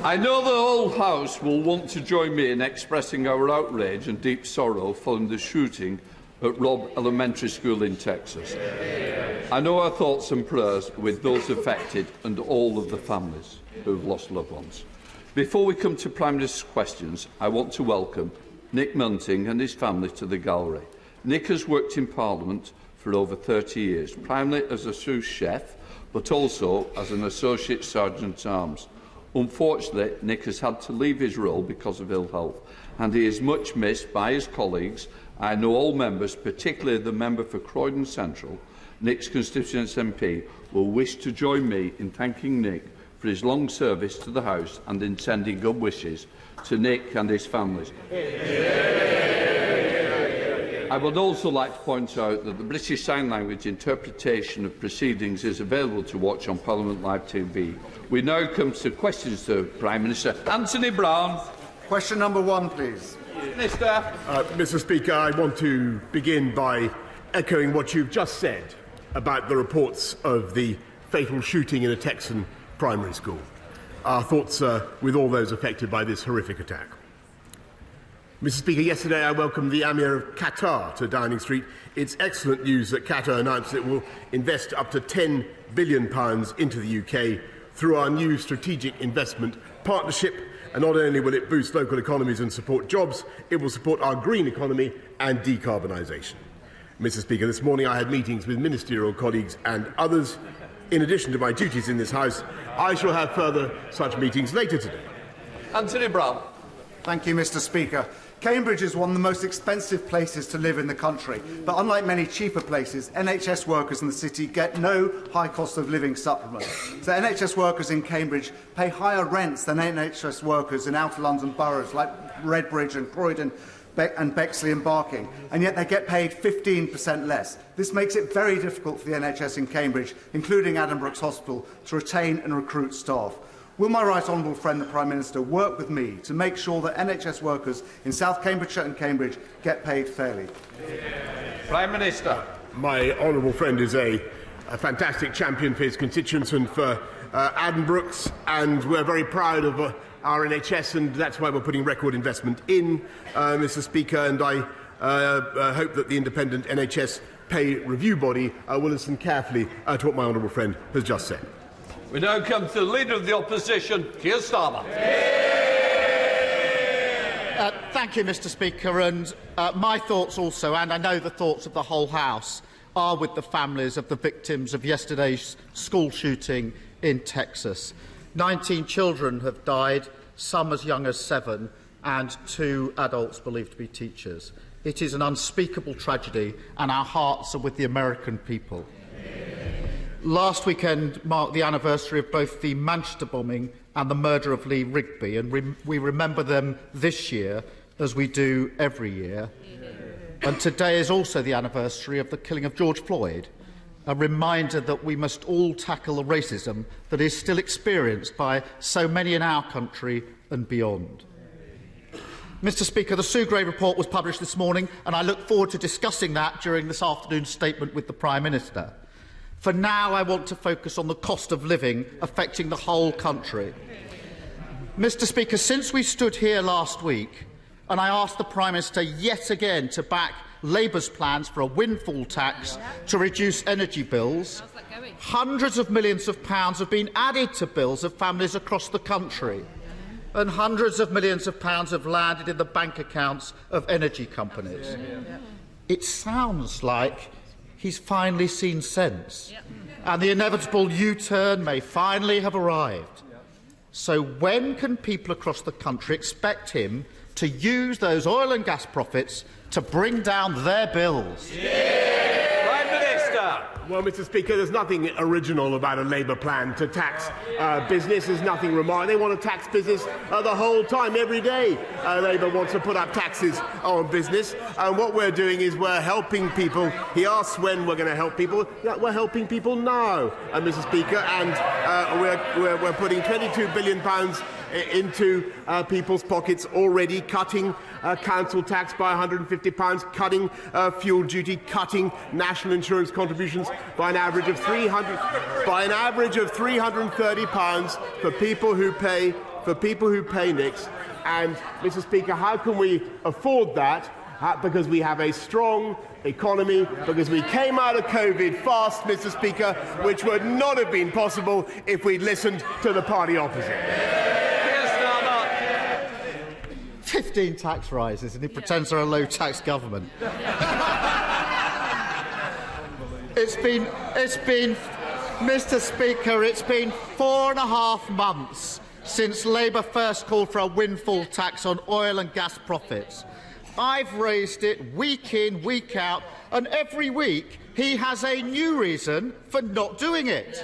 I know the whole House will want to join me in expressing our outrage and deep sorrow following the shooting at Robb Elementary School in Texas. I know our thoughts and prayers are with those affected and all of the families who have lost loved ones. Before we come to Prime Minister's questions, I want to welcome Nick Munting and his family to the gallery. Nick has worked in Parliament for over 30 years, primarily as a sous chef, but also as an Associate Sergeant-at-Arms. Unfortunately, Nick has had to leave his role because of ill health, and he is much missed by his colleagues. I know all members, particularly the member for Croydon Central, Nick's constituency MP, will wish to join me in thanking Nick for his long service to the House and in sending good wishes to Nick and his families. I would also like to point out that the British Sign Language interpretation of proceedings is available to watch on Parliament Live TV. We now come to questions to Prime Minister Anthony Brown. Question number 1, please. Minister. Mr. Speaker, I want to begin by echoing what you've just said about the reports of the fatal shooting in a Texan primary school. Our thoughts are with all those affected by this horrific attack. Mr. Speaker, yesterday I welcomed the Emir of Qatar to Downing Street. It's excellent news that Qatar announced it will invest up to £10 billion into the UK through our new strategic investment partnership. And not only will it boost local economies and support jobs, it will support our green economy and decarbonisation. Mr. Speaker, this morning I had meetings with ministerial colleagues and others. In addition to my duties in this House, I shall have further such meetings later today. Anthony Brown. Thank you, Mr. Speaker. Cambridge is one of the most expensive places to live in the country, but unlike many cheaper places, NHS workers in the city get no high cost of living supplement. So NHS workers in Cambridge pay higher rents than NHS workers in outer London boroughs like Redbridge and Croydon and Bexley and Barking, and yet they get paid 15% less. This makes it very difficult for the NHS in Cambridge, including Addenbrooke's Hospital, to retain and recruit staff. Will my right honourable friend, the Prime Minister, work with me to make sure that NHS workers in South Cambridgeshire and Cambridge get paid fairly? Prime Minister. My honourable friend is a fantastic champion for his constituents and for Addenbrooke's, and we're very proud of our NHS, and that's why we're putting record investment in, Mr. Speaker, and I hope that the independent NHS pay review body will listen carefully to what my honourable friend has just said. We now come to the Leader of the Opposition, Keir Starmer. Thank you, Mr. Speaker, and my thoughts also, and I know the thoughts of the whole House, are with the families of the victims of yesterday's school shooting in Texas. 19 children have died, some as young as 7, and 2 adults believed to be teachers. It is an unspeakable tragedy, and our hearts are with the American people. Last weekend marked the anniversary of both the Manchester bombing and the murder of Lee Rigby, and we remember them this year as we do every year. And today is also the anniversary of the killing of George Floyd, a reminder that we must all tackle the racism that is still experienced by so many in our country and beyond. Mr. Speaker, the Sue Gray report was published this morning, and I look forward to discussing that during this afternoon's statement with the Prime Minister. For now, I want to focus on the cost of living affecting the whole country. Mr. Speaker, since we stood here last week and I asked the Prime Minister yet again to back Labour's plans for a windfall tax to reduce energy bills, hundreds of millions of pounds have been added to bills of families across the country, and hundreds of millions of pounds have landed in the bank accounts of energy companies. It sounds like he's finally seen sense, and the inevitable U-turn may finally have arrived. So when can people across the country expect him to use those oil and gas profits to bring down their bills? Prime Minister. Well, Mr. Speaker, there's nothing original about a Labour plan to tax business. There's nothing remarkable. They want to tax business the whole time, every day. Labour wants to put up taxes on business. And what we're doing is we're helping people. He asks when we're going to help people. We're helping people now, Mr. Speaker, and we're putting £22 billion into people's pockets already, cutting council tax by £150, cutting fuel duty, cutting national insurance contributions by an average of £330 for people who pay for people who pay NICs. And, Mr. Speaker, how can we afford that? Because we have a strong economy, because we came out of COVID fast, Mr. Speaker, which would not have been possible if we'd listened to the party opposite. 15 tax rises, and he pretends they're a low-tax government. It's been, Mr. Speaker, it's been 4.5 months since Labour first called for a windfall tax on oil and gas profits. I've raised it week in, week out, and every week he has a new reason for not doing it.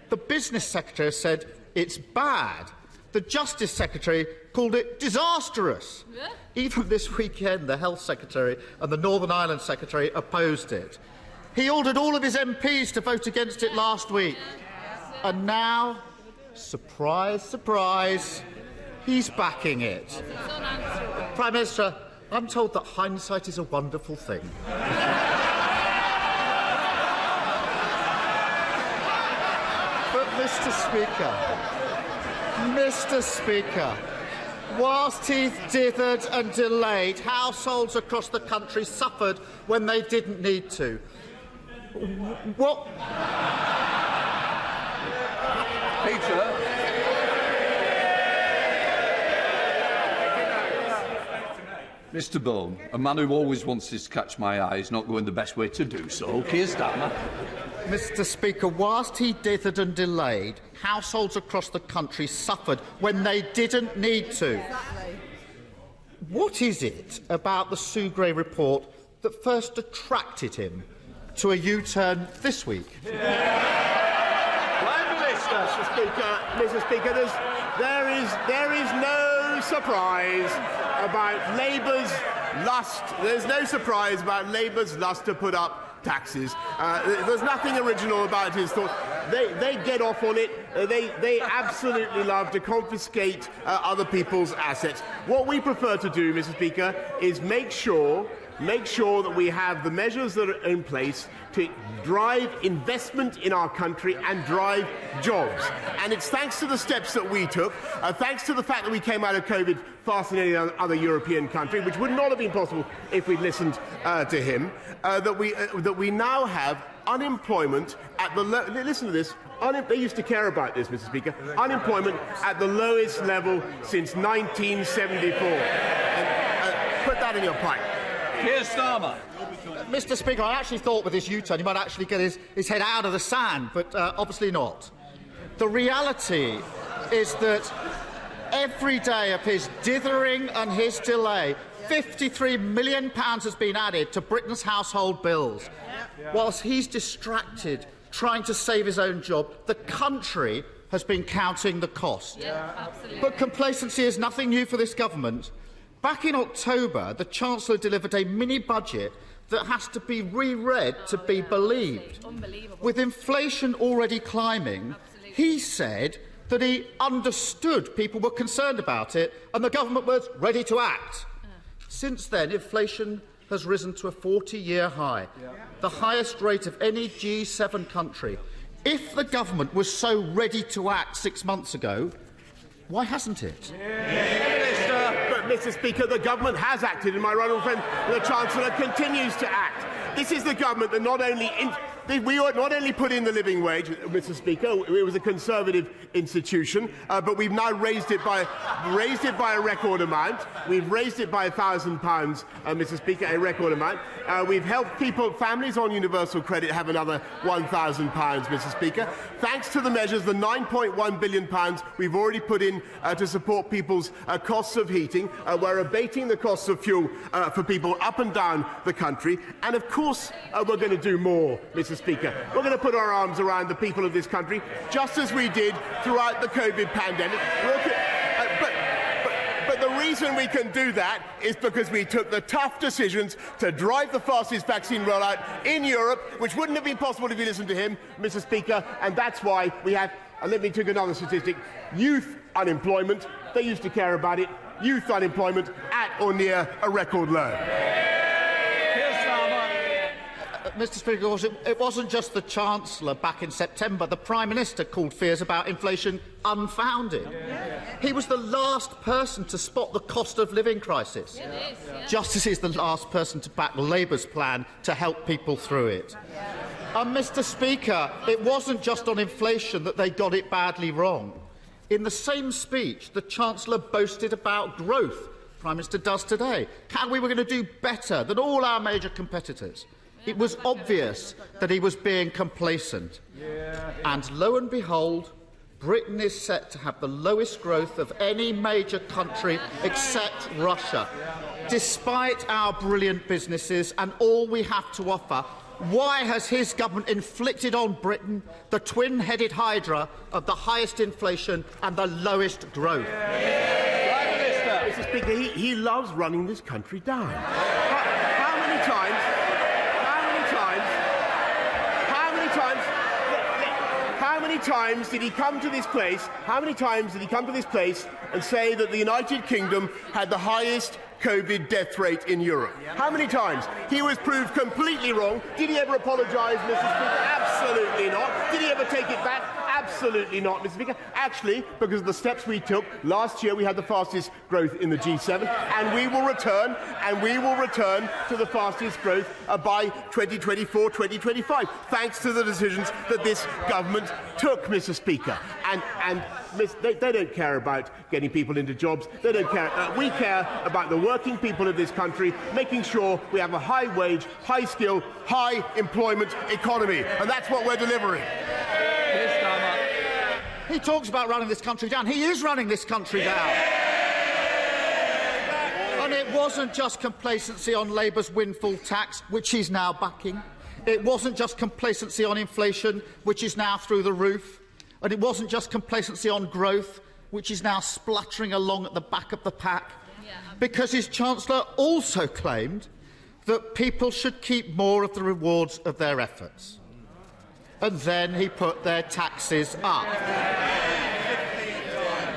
The Business Secretary said it's bad. The Justice Secretary called it disastrous. Even this weekend, the Health Secretary and the Northern Ireland Secretary opposed it. He ordered all of his MPs to vote against it last week. And now, surprise, surprise, he's backing it. Prime Minister, I'm told that hindsight is a wonderful thing. But, Mr. Speaker, whilst he dithered and delayed, households across the country suffered when they didn't need to. What? Peter. Mr. Bone, a man who always wants to catch my eye is not going the best way to do so. Keir Starmer. Mr. Speaker, whilst he dithered and delayed, households across the country suffered when they didn't need to. What is it about the Sue Gray report that first attracted him to a U-turn this week? Prime Minister, Mr. Speaker, there is no surprise about Labour's lust. There's no surprise about Labour's lust to put up taxes. There's nothing original about his thought. They get off on it. They absolutely love to confiscate other people's assets. What we prefer to do, Mr. Speaker, is make sure that we have the measures that are in place to drive investment in our country and drive jobs. And it's thanks to the steps that we took, thanks to the fact that we came out of COVID faster than any other European country, which would not have been possible if we'd listened to him, that we now have unemployment at the listen to this. They used to care about this, Mr. Speaker. Unemployment at the lowest level since 1974. Put that in your pipe. Keir Starmer. Mr. Speaker, I actually thought with this U-turn he might actually get his head out of the sand, but obviously not. The reality is that every day of his dithering and his delay, £53 million has been added to Britain's household bills. Whilst he's distracted trying to save his own job, the country has been counting the cost. But complacency is nothing new for this government. Back in October, the Chancellor delivered a mini-budget that has to be reread to be believed. With inflation already climbing, he said that he understood people were concerned about it and the government was ready to act. Since then, inflation has risen to a 40-year high, the highest rate of any G7 country. If the government was so ready to act 6 months ago, why hasn't it? But, Mr. Speaker, the government has acted, and my right honourable friend, the Chancellor, continues to act. This is the government that not only put in the living wage, Mr. Speaker. It was a Conservative institution, but we've now raised it by a record amount. We've raised it by £1,000, Mr. Speaker, a record amount. We've helped families on universal credit have another £1,000, Mr. Speaker. Thanks to the measures, the £9.1 billion we've already put in to support people's costs of heating. We're abating the costs of fuel for people up and down the country. And, of course, we're going to do more, Mr. Speaker. We're going to put our arms around the people of this country, just as we did throughout the COVID pandemic. But the reason we can do that is because we took the tough decisions to drive the fastest vaccine rollout in Europe, which wouldn't have been possible if you listened to him, Mr. Speaker, and that's why we have, let me take another statistic, youth unemployment. They used to care about it. Youth unemployment at or near a record low. Mr. Speaker, it wasn't just the Chancellor back in September. The Prime Minister called fears about inflation unfounded. He was the last person to spot the cost of living crisis, just as he's the last person to back Labour's plan to help people through it. And, Mr. Speaker, it wasn't just on inflation that they got it badly wrong. In the same speech, the Chancellor boasted about growth. The Prime Minister does today. How we were going to do better than all our major competitors. It was obvious that he was being complacent. And lo and behold, Britain is set to have the lowest growth of any major country except Russia. Despite our brilliant businesses and all we have to offer, why has his government inflicted on Britain the twin-headed hydra of the highest inflation and the lowest growth? Mr. Speaker, he loves running this country down. How many times did he come to this place? How many times did he come to this place and say that the United Kingdom had the highest COVID death rate in Europe? How many times? He was proved completely wrong. Did he ever apologise, Mr. Speaker? Absolutely not. Did he ever take it back? Absolutely not, Mr. Speaker. Actually, because of the steps we took, last year we had the fastest growth in the G7, and we will return to the fastest growth by 2024, 2025, thanks to the decisions that this government took, Mr. Speaker. And they don't care about getting people into jobs. They don't care. We care about the working people of this country, making sure we have a high-wage, high-skill, high-employment economy, and that's what we're delivering. He talks about running this country down. He is running this country down. And it wasn't just complacency on Labour's windfall tax, which he's now backing. It wasn't just complacency on inflation, which is now through the roof. And it wasn't just complacency on growth, which is now spluttering along at the back of the pack. Because his Chancellor also claimed that people should keep more of the rewards of their efforts. And then he put their taxes up.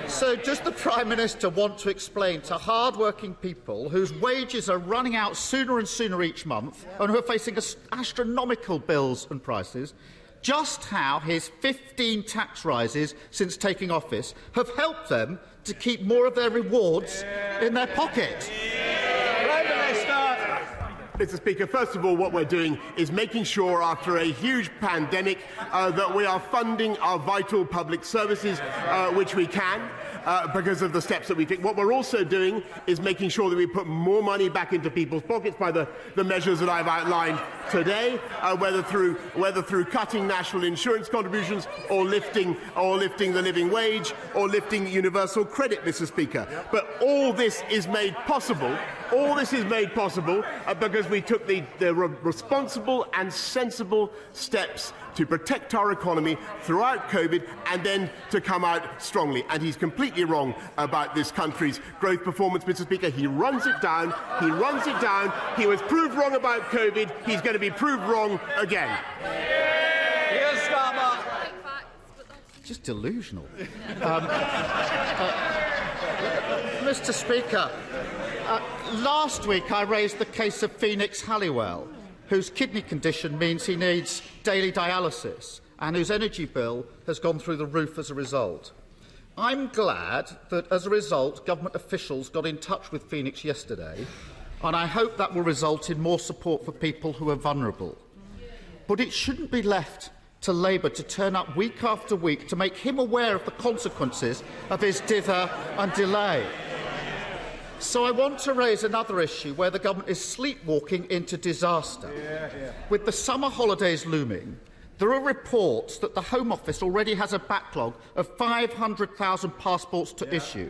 So does the Prime Minister want to explain to hard-working people whose wages are running out sooner and sooner each month and who are facing astronomical bills and prices just how his 15 tax rises since taking office have helped them to keep more of their rewards in their pocket? Mr. Speaker, first of all, what we're doing is making sure, after a huge pandemic, that we are funding our vital public services, which we can, because of the steps that we take. What we're also doing is making sure that we put more money back into people's pockets by the measures that I've outlined today, whether through cutting national insurance contributions or lifting the living wage or lifting universal credit, Mr. Speaker. But all this is made possible. Because we took the responsible and sensible steps to protect our economy throughout COVID and then to come out strongly. And he's completely wrong about this country's growth performance, Mr. Speaker. He runs it down. He was proved wrong about COVID. He's going to be proved wrong again. Keir Starmer. Just delusional. Mr. Speaker, last week I raised the case of Phoenix Halliwell, whose kidney condition means he needs daily dialysis and whose energy bill has gone through the roof as a result. I'm glad that, as a result, government officials got in touch with Phoenix yesterday, and I hope that will result in more support for people who are vulnerable. But it shouldn't be left to Labour to turn up week after week to make him aware of the consequences of his dither and delay. So I want to raise another issue where the government is sleepwalking into disaster. With the summer holidays looming, there are reports that the Home Office already has a backlog of 500,000 passports to issue.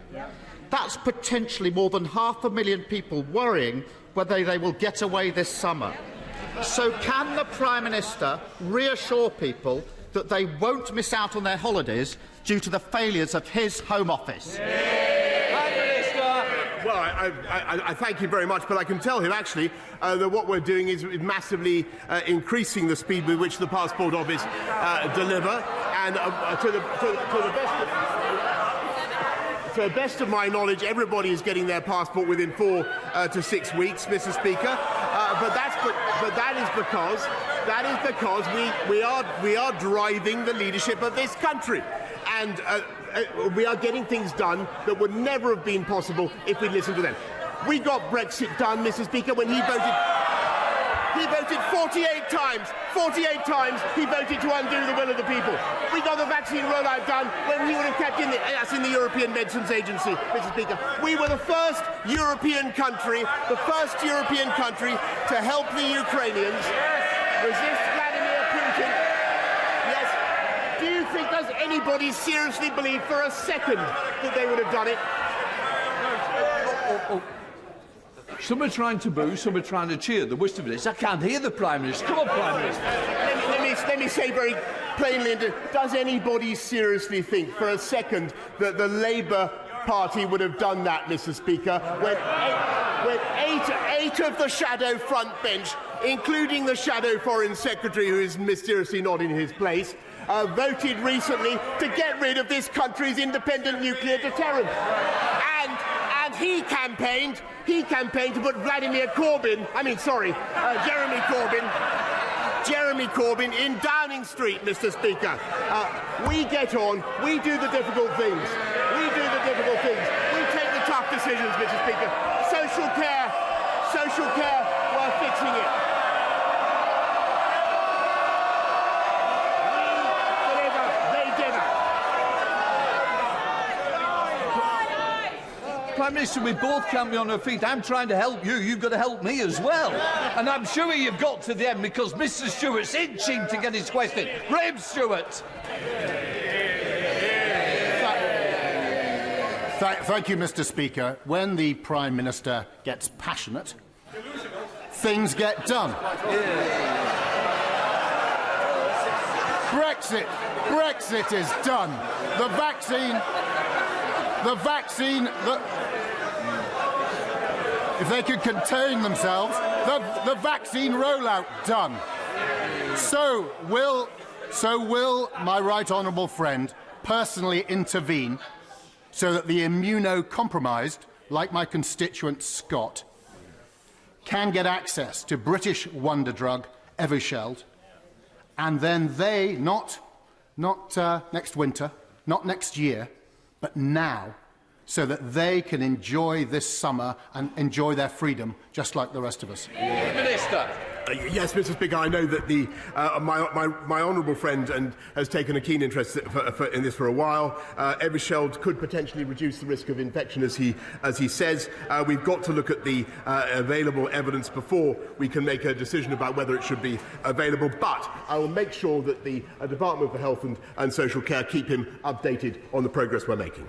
That's potentially more than 500,000 people worrying whether they will get away this summer. So can the Prime Minister reassure people that they won't miss out on their holidays due to the failures of his Home Office? Well, I thank you very much, but I can tell him, actually, that what we're doing is massively increasing the speed with which the Passport Office deliver, and to the best of my knowledge, everybody is getting their passport within 4 to 6 weeks, Mr. Speaker. that is because we are driving the leadership of this country, and we are getting things done that would never have been possible if we listened to them. We got Brexit done, Mr. Speaker, when he voted. He voted 48 times. 48 times he voted to undo the will of the people. We got the vaccine rollout done when he would have kept us in the European Medicines Agency, Mr. Speaker. We were the first European country to help the Ukrainians resist Vladimir Putin. Yes. Do you think, does anybody seriously believe for a second that they would have done it? Some are trying to boo, some are trying to cheer. The worst of it is I can't hear the Prime Minister. Come on, Prime Minister. Let me say very plainly, does anybody seriously think for a second that the Labour Party would have done that, Mr. Speaker, when eight of the shadow front bench, including the shadow Foreign Secretary, who is mysteriously not in his place, voted recently to get rid of this country's independent nuclear deterrent? And he campaigned to put Jeremy Corbyn in Downing Street, Mr. Speaker. We get on, we do the difficult things. We take the tough decisions, Mr. Speaker. Social care, we're fixing it. We deliver, they differ. Prime Minister, we both can't be on our feet. I'm trying to help you. You've got to help me as well. And I'm sure you've got to the end because Mr. Stewart's itching to get his question. Graham Stewart. Thank you, Mr. Speaker. When the Prime Minister gets passionate, things get done. Brexit is done. The vaccine, if they could contain themselves, the vaccine rollout done. So will my right honourable friend personally intervene so that the immunocompromised, like my constituent Scott, can get access to British wonder drug Evusheld, and then they, not next winter, not next year, but now, so that they can enjoy this summer and enjoy their freedom just like the rest of us. Minister. Yes, Mr. Speaker, I know that my honourable friend has taken a keen interest in this for a while. Evusheld could potentially reduce the risk of infection, as he says. We've got to look at the available evidence before we can make a decision about whether it should be available. But I will make sure that the Department for Health and Social Care keep him updated on the progress we're making.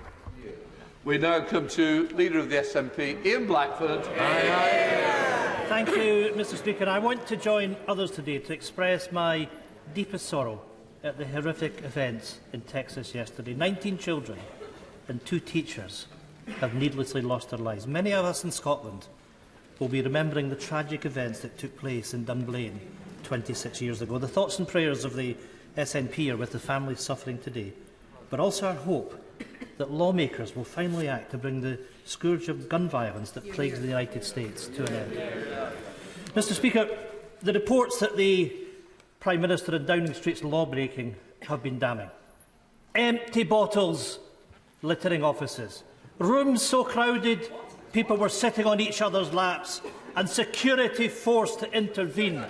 We now come to Leader of the SNP, Ian Blackford. Thank you, Mr. Speaker. I want to join others today to express my deepest sorrow at the horrific events in Texas yesterday. 19 children and 2 teachers have needlessly lost their lives. Many of us in Scotland will be remembering the tragic events that took place in Dunblane 26 years ago. The thoughts and prayers of the SNP are with the families suffering today, but also our hope that lawmakers will finally act to bring the scourge of gun violence that plagues the United States to an end. Mr. Speaker, the reports that the Prime Minister and Downing Street's law-breaking have been damning. Empty bottles littering offices, rooms so crowded people were sitting on each other's laps, and security forced to intervene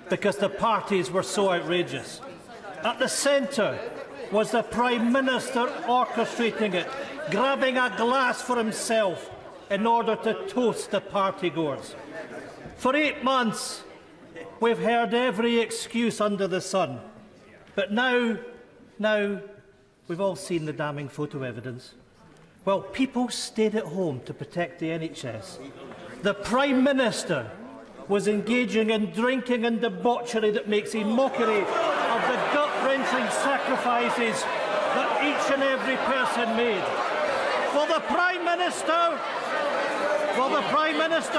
because the parties were so outrageous. At the centre was the Prime Minister orchestrating it, grabbing a glass for himself in order to toast the party-goers. For 8 months, we've heard every excuse under the sun. But now we've all seen the damning photo evidence. Well, people stayed at home to protect the NHS. The Prime Minister was engaging in drinking and debauchery that makes a mockery of the gut-wrenching sacrifices that each and every person made. Will the Prime Minister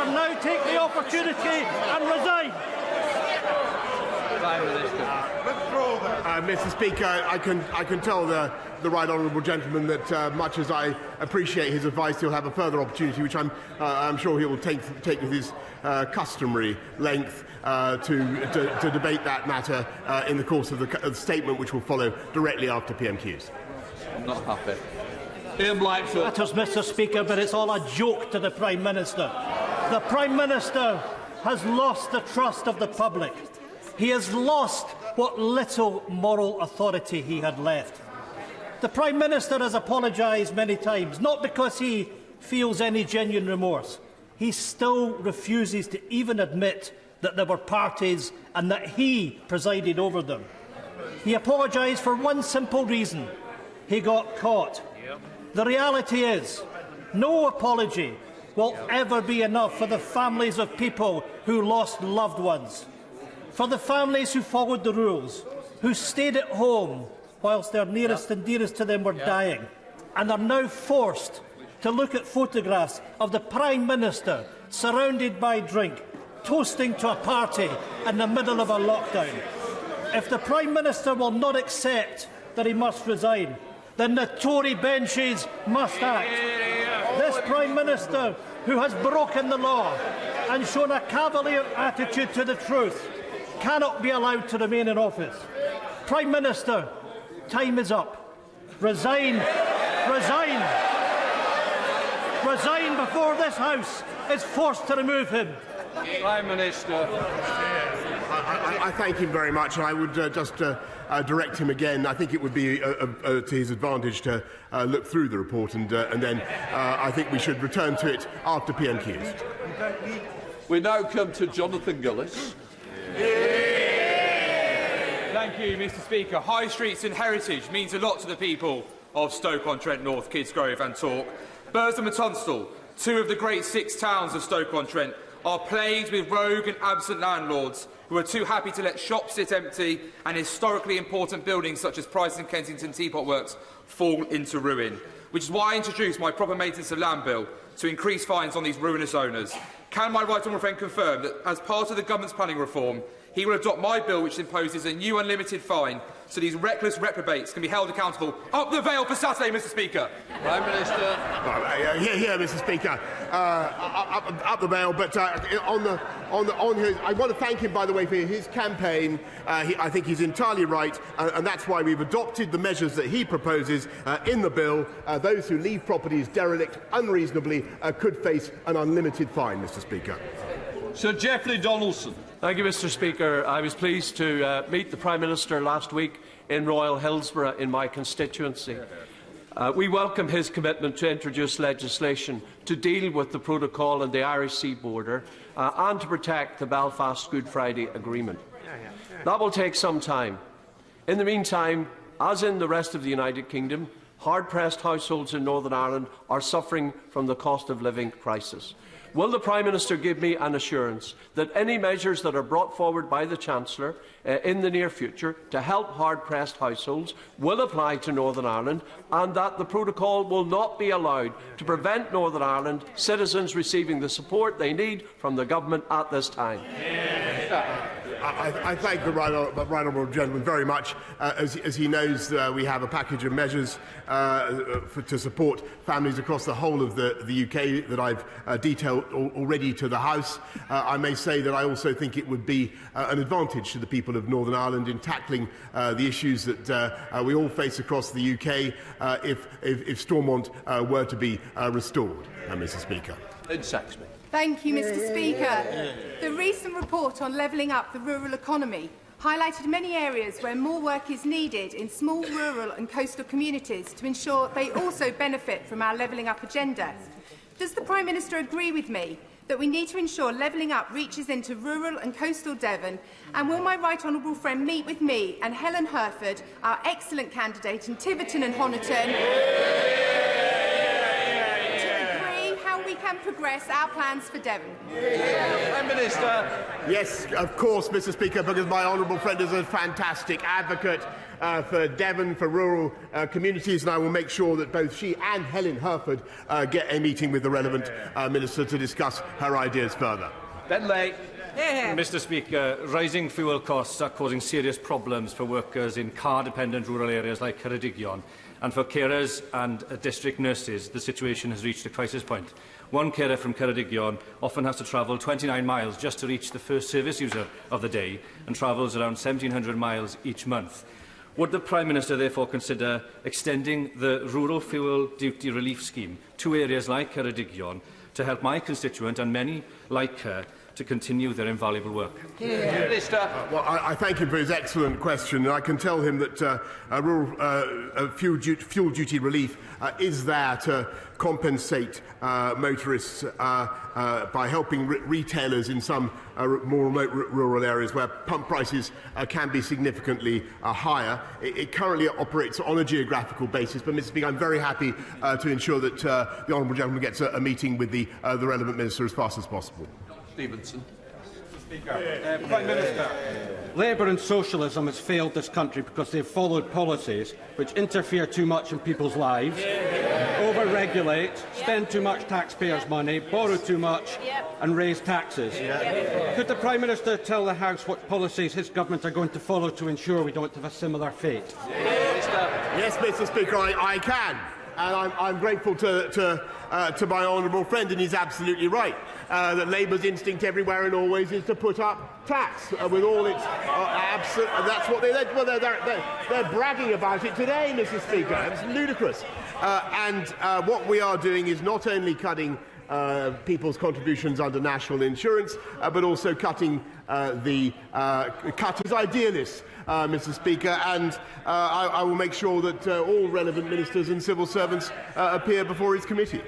now take the opportunity and resign? Prime Minister. Mr. Speaker, I can tell the right honourable gentleman that much as I appreciate his advice, he'll have a further opportunity, which I'm sure he will take with his customary length to debate that matter in the course of the statement which will follow directly after PMQs. I'm not happy. Ian Blackford. Matters, Mr. Speaker, but it's all a joke to the Prime Minister. The Prime Minister has lost the trust of the public. He has lost what little moral authority he had left. The Prime Minister has apologised many times, not because he feels any genuine remorse. He still refuses to even admit that there were parties and that he presided over them. He apologised for one simple reason: he got caught. The reality is, no apology will ever be enough for the families of people who lost loved ones, for the families who followed the rules, who stayed at home whilst their nearest and dearest to them were dying, and are now forced to look at photographs of the Prime Minister surrounded by drink, toasting to a party in the middle of a lockdown. If the Prime Minister will not accept that he must resign, then the Tory benches must act. This Prime Minister, who has broken the law and shown a cavalier attitude to the truth, cannot be allowed to remain in office. Prime Minister, time is up. Resign. Resign. Resign before this House is forced to remove him. Prime Minister. I thank him very much, and I would just direct him again. I think it would be to his advantage to look through the report, and then I think we should return to it after PMQs. We now come to Jonathan Gillis. Thank you, Mr. Speaker. High streets and heritage means a lot to the people of Stoke-on-Trent North, Kidsgrove and Tork. Burslem and Tunstall, two of the great 6 towns of Stoke-on-Trent, are plagued with rogue and absent landlords who are too happy to let shops sit empty and historically important buildings such as Price and Kensington Teapot Works fall into ruin. Which is why I introduced my proper maintenance of land bill to increase fines on these ruinous owners. Can my right honourable friend confirm that, as part of the government's planning reform, he will adopt my bill which imposes a new unlimited fine so these reckless reprobates can be held accountable? Up the veil for Saturday, Mr. Speaker. Prime Minister. Here, Mr. Speaker. Up the veil, but on his, I want to thank him, by the way, for his campaign. I think he's entirely right, and that's why we've adopted the measures that he proposes in the bill. Those who leave properties derelict unreasonably could face an unlimited fine, Mr. Speaker. Sir Geoffrey Donaldson. Thank you, Mr. Speaker. I was pleased to meet the Prime Minister last week in Royal Hillsborough in my constituency. We welcome his commitment to introduce legislation to deal with the protocol on the Irish Sea border and to protect the Belfast Good Friday Agreement. That will take some time. In the meantime, as in the rest of the United Kingdom, hard-pressed households in Northern Ireland are suffering from the cost of living crisis. Will the Prime Minister give me an assurance that any measures that are brought forward by the Chancellor in the near future to help hard-pressed households will apply to Northern Ireland, and that the protocol will not be allowed to prevent Northern Ireland citizens receiving the support they need from the Government at this time? I thank the right honourable gentleman very much. As he knows, we have a package of measures to support families across the whole of the UK that I've detailed already to the House. I may say that I also think it would be an advantage to the people of Northern Ireland in tackling the issues that we all face across the UK if Stormont were to be restored, Mr. Speaker. Lynn Saxby. Thank you, Mr. Speaker. The recent report on levelling up the rural economy highlighted many areas where more work is needed in small rural and coastal communities to ensure they also benefit from our levelling up agenda. Does the Prime Minister agree with me that we need to ensure levelling up reaches into rural and coastal Devon, and will my right honourable friend meet with me and Helen Herford, our excellent candidate in Tiverton and Honiton, we can progress our plans for Devon? Prime Minister. Yes, of course, Mr. Speaker, because my honourable friend is a fantastic advocate for Devon, for rural communities, and I will make sure that both she and Helen Herford get a meeting with the relevant minister to discuss her ideas further. Ben Lake. Mr Speaker, rising fuel costs are causing serious problems for workers in car-dependent rural areas like Ceredigion, and for carers and district nurses, the situation has reached a crisis point. One carer from Ceredigion often has to travel 29 miles just to reach the first service user of the day and travels around 1,700 miles each month. Would the Prime Minister therefore consider extending the Rural Fuel Duty Relief Scheme to areas like Ceredigion to help my constituent and many like her to continue their invaluable work? Well, I thank him for his excellent question, and I can tell him that fuel duty relief is there to compensate motorists by helping retailers in some more remote rural areas where pump prices can be significantly higher. It currently operates on a geographical basis, but Mr Speaker, I'm very happy to ensure that the honourable gentleman gets a meeting with the relevant minister as fast as possible. Stevenson. Prime Minister, Labour and socialism has failed this country because they've followed policies which interfere too much in people's lives, over-regulate, spend too much taxpayers' money, borrow too much and raise taxes. Could the Prime Minister tell the House what policies his government are going to follow to ensure we don't have a similar fate? Yes, Mr Speaker, I can. And I'm grateful to my honourable friend, and he's absolutely right, that Labour's instinct everywhere and always is to put up tax with all its that's what they're bragging about it today, Mr Speaker. It's ludicrous. And what we are doing is not only cutting people's contributions under national insurance, but also cutting the cutters' idealists, Mr Speaker, and I will make sure that all relevant ministers and civil servants appear before his committee.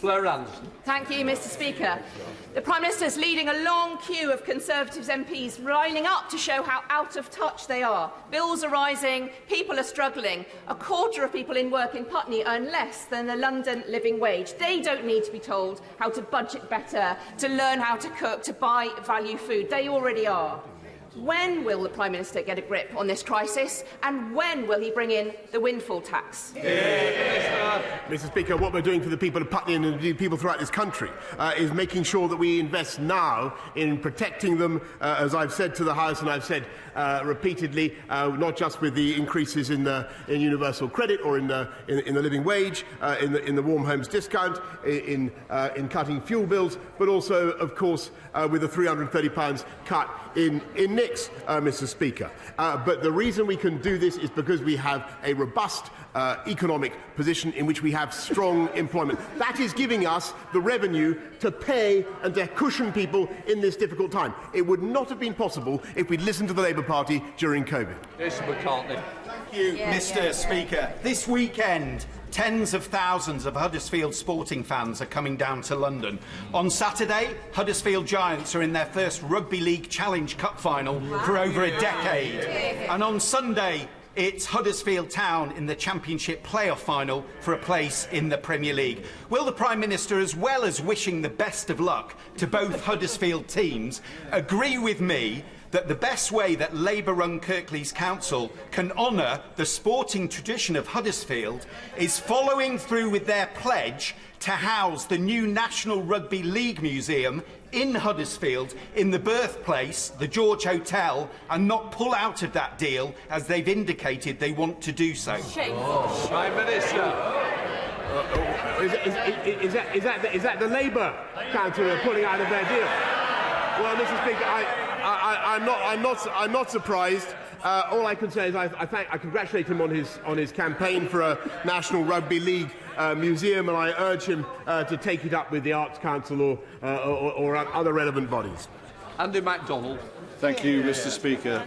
Blair Anderson. Thank you, Mr Speaker. The Prime Minister is leading a long queue of Conservative MPs lining up to show how out of touch they are. Bills are rising, people are struggling. A quarter of people in work in Putney earn less than the London living wage. They don't need to be told how to budget better, to learn how to cook, to buy value food. They already are. When will the Prime Minister get a grip on this crisis, and when will he bring in the windfall tax? Mr Speaker, what we're doing for the people of Putney and the people throughout this country is making sure that we invest now in protecting them, as I've said to the House and I've said repeatedly, not just with the increases in universal credit or in the living wage, in the warm homes discount, in cutting fuel bills, but also, of course, with a £330 cut in NICs, Mr Speaker. But the reason we can do this is because we have a robust economic position in which we have strong employment. That is giving us the revenue to pay and to cushion people in this difficult time. It would not have been possible if we'd listened to the Labour Party during COVID. Jason McCartney. Thank you, Mr Speaker. This weekend, tens of thousands of Huddersfield sporting fans are coming down to London. On Saturday, Huddersfield Giants are in their first Rugby League Challenge Cup final for over a decade. And on Sunday, it's Huddersfield Town in the Championship playoff final for a place in the Premier League. Will the Prime Minister, as well as wishing the best of luck to both Huddersfield teams, agree with me that the best way that Labour-run Kirklees Council can honour the sporting tradition of Huddersfield is following through with their pledge to house the new National Rugby League Museum in Huddersfield, in the birthplace, the George Hotel, and not pull out of that deal as they've indicated they want to do so? Prime Minister. Is that the Labour Council pulling out of their deal? Well, Mr Speaker, I'm not surprised. All I can say is I congratulate him on his campaign for a National Rugby League museum, and I urge him to take it up with the Arts Council or other relevant bodies. Andy MacDonald. Thank you, Mr Speaker.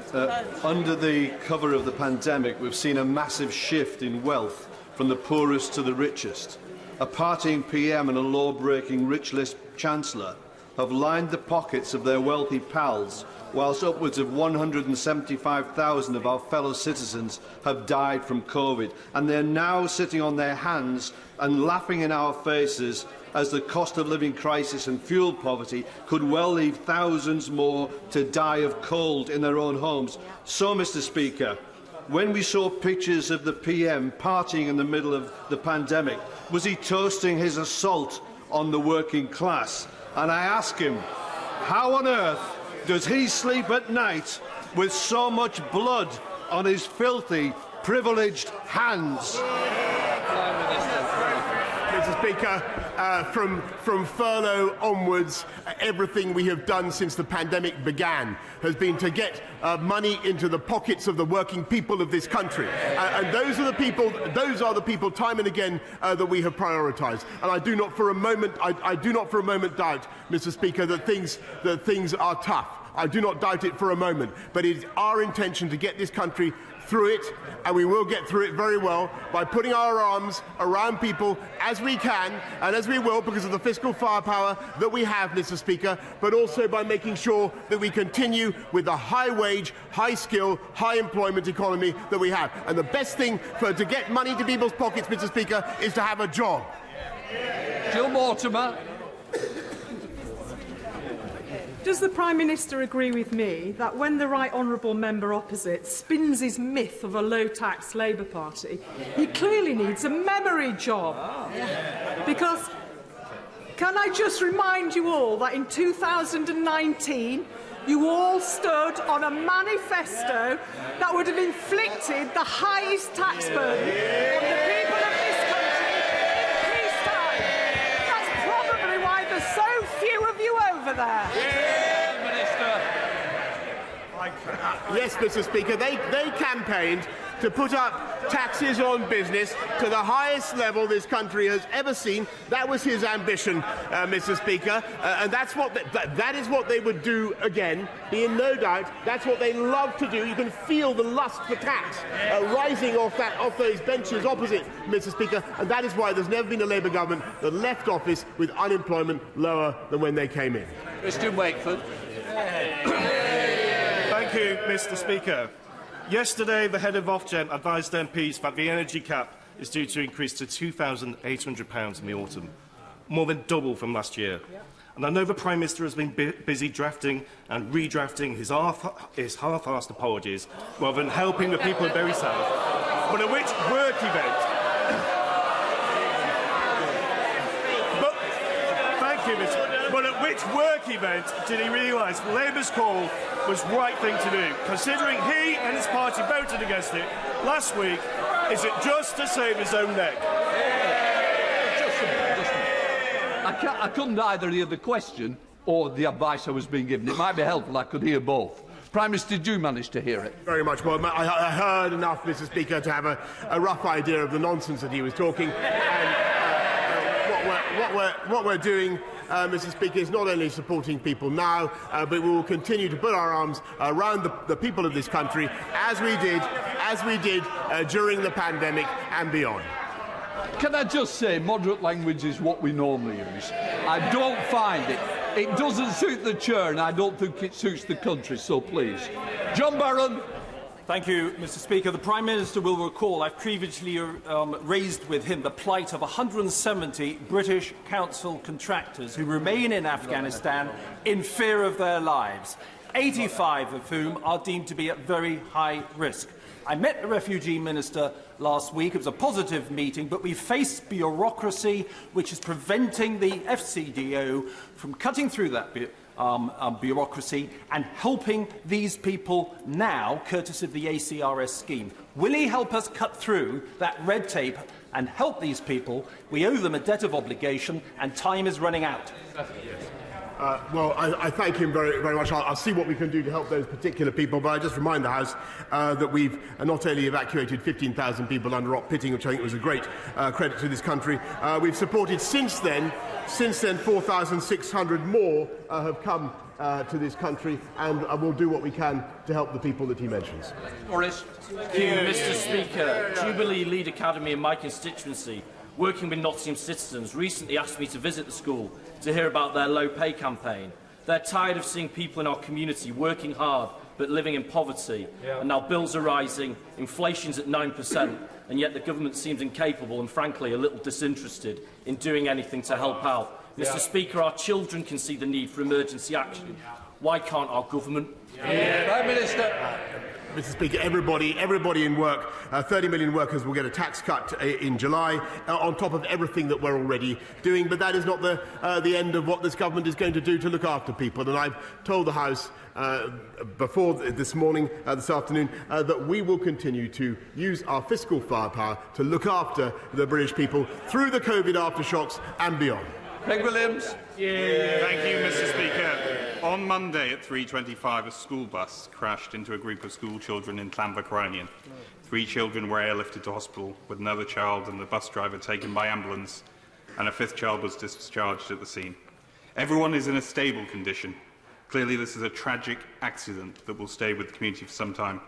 Under the cover of the pandemic, we've seen a massive shift in wealth from the poorest to the richest. A partying PM and a law-breaking rich list Chancellor have lined the pockets of their wealthy pals, whilst upwards of 175,000 of our fellow citizens have died from COVID, and they're now sitting on their hands and laughing in our faces as the cost of living crisis and fuel poverty could well leave thousands more to die of cold in their own homes. So, Mr Speaker, when we saw pictures of the PM partying in the middle of the pandemic, was he toasting his assault on the working class? And I ask him, How on earth does he sleep at night with so much blood on his filthy, privileged hands? Mr. Speaker, from furlough onwards, everything we have done since the pandemic began has been to get money into the pockets of the working people of this country, and those are the people, time and again, that we have prioritised. And I do not for a moment, doubt, Mr. Speaker, that things are tough. I do not doubt it for a moment, but it is our intention to get this country through it, and we will get through it very well by putting our arms around people as we can and as we will because of the fiscal firepower that we have, Mr. Speaker, but also by making sure that we continue with the high wage, high skill, high employment economy that we have. And the best thing to get money into people's pockets, Mr. Speaker, is to have a job. Jill Mortimer. Does the Prime Minister agree with me that when the right honourable member opposite spins his myth of a low-tax Labour Party, he clearly needs a memory job? Because, can I just remind you all that in 2019, you all stood on a manifesto that would have inflicted the highest tax burden on the people of this country in peacetime. That's probably why there's so few of you over there. Yes, Mr. Speaker, they campaigned to put up taxes on business to the highest level this country has ever seen. That was his ambition, Mr. Speaker, and that is what they would do again. Be in no doubt, that's what they love to do. You can feel the lust for tax rising off those benches opposite, Mr. Speaker, and that is why there's never been a Labour government that left office with unemployment lower than when they came in. Christian Wakeford. Thank you, Mr. Speaker. Yesterday, the head of Ofgem advised MPs that the energy cap is due to increase to £2,800 in the autumn, more than double from last year. And I know the Prime Minister has been busy drafting and redrafting his half-assed apologies rather than helping the people of Bury South. But at which work event? But at which work event did he realise Labour's call was the right thing to do, considering he and his party voted against it last week? Is it just to save his own neck? I couldn't either hear the question or the advice I was being given. It might be helpful I could hear both. Prime Minister, did you manage to hear it? Very much. Well, I heard enough, Mr. Speaker, to have a rough idea of the nonsense that he was talking. And what we're doing, Mr. Speaker, is not only supporting people now, but we will continue to put our arms around the people of this country as we did during the pandemic and beyond. Can I just say, moderate language is what we normally use. I don't find it. It doesn't suit the chair, and I don't think it suits the country, so please. John Barron. Thank you, Mr. Speaker. The Prime Minister will recall I've previously raised with him the plight of 170 British council contractors who remain in Afghanistan in fear of their lives, 85 of whom are deemed to be at very high risk. I met the Refugee Minister last week. It was a positive meeting, but we face bureaucracy which is preventing the FCDO from cutting through that bureaucracy and helping these people now, courtesy of the ACRS scheme. Will he help us cut through that red tape and help these people? We owe them a debt of obligation, and time is running out. Well, I thank him very, very much. I'll see what we can do to help those particular people, but I just remind the House that we've not only evacuated 15,000 people under Rock Pitting, which I think was a great credit to this country, we've supported since then 4,600 more have come to this country, and we'll do what we can to help the people that he mentions. Morris. Thank you, Mr. Speaker. Jubilee Lead Academy in my constituency, working with Nottingham citizens, recently asked me to visit the school to hear about their low pay campaign. They're tired of seeing people in our community working hard but living in poverty. And now bills are rising, inflation's at 9%, and yet the government seems incapable and, frankly, a little disinterested in doing anything to help out. Mr. Speaker, our children can see the need for emergency action. Why can't our government? Prime Minister. Mr. Speaker, everybody in work, 30 million workers will get a tax cut in July, on top of everything that we're already doing. But that is not the end of what this government is going to do to look after people. And I've told the House before this afternoon, that we will continue to use our fiscal firepower to look after the British people through the COVID aftershocks and beyond. Peg Williams. Thank you, Mr. Speaker. On Monday at 3:25, a school bus crashed into a group of school children in Llanfachronion. 3 children were airlifted to hospital, with another child and the bus driver taken by ambulance, and a 5th child was discharged at the scene. Everyone is in a stable condition. Clearly, this is a tragic accident that will stay with the community for some time.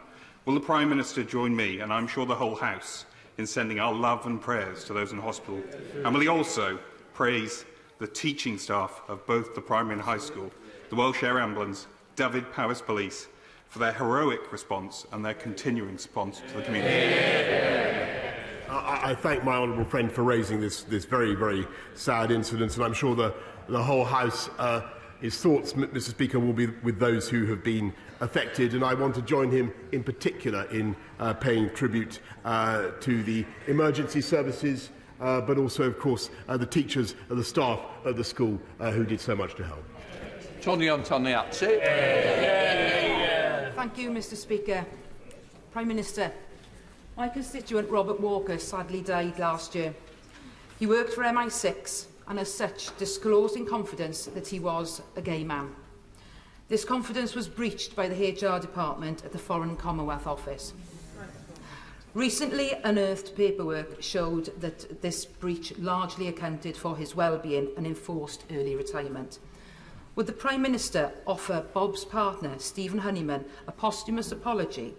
Will the Prime Minister join me, and I'm sure the whole House, in sending our love and prayers to those in hospital? And will he also praise the teaching staff of both the primary and high school, the Welsh Air Ambulance, Dyfed Powys Police, for their heroic response and their continuing response to the community? I thank my honourable friend for raising this very, very sad incident, and I'm sure the whole House, his thoughts, Mr. Speaker, will be with those who have been affected, and I want to join him in particular in paying tribute to the emergency services, but also, of course, the teachers and the staff of the school who did so much to help. Tony Antoniazzi. Thank you, Mr. Speaker. Prime Minister, my constituent Robert Walker sadly died last year. He worked for MI6 and as such disclosed in confidence that he was a gay man. This confidence was breached by the HR department at the Foreign and Commonwealth Office. Recently unearthed paperwork showed that this breach largely accounted for his well-being and enforced early retirement. Would the Prime Minister offer Bob's partner, Stephen Honeyman, a posthumous apology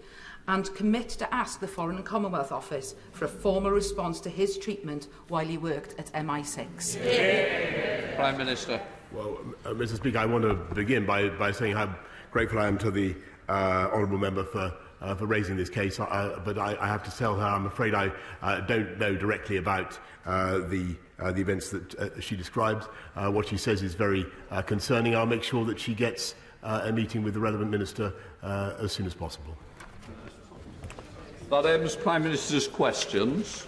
and commit to ask the Foreign and Commonwealth Office for a formal response to his treatment while he worked at MI6? Prime Minister. Well, Mr. Speaker, I want to begin by saying how grateful I am to the honourable member for raising this case, but I have to tell her I'm afraid I don't know directly about the events that she describes. What she says is very concerning. I'll make sure that she gets a meeting with the relevant minister as soon as possible. That ends Prime Minister's questions.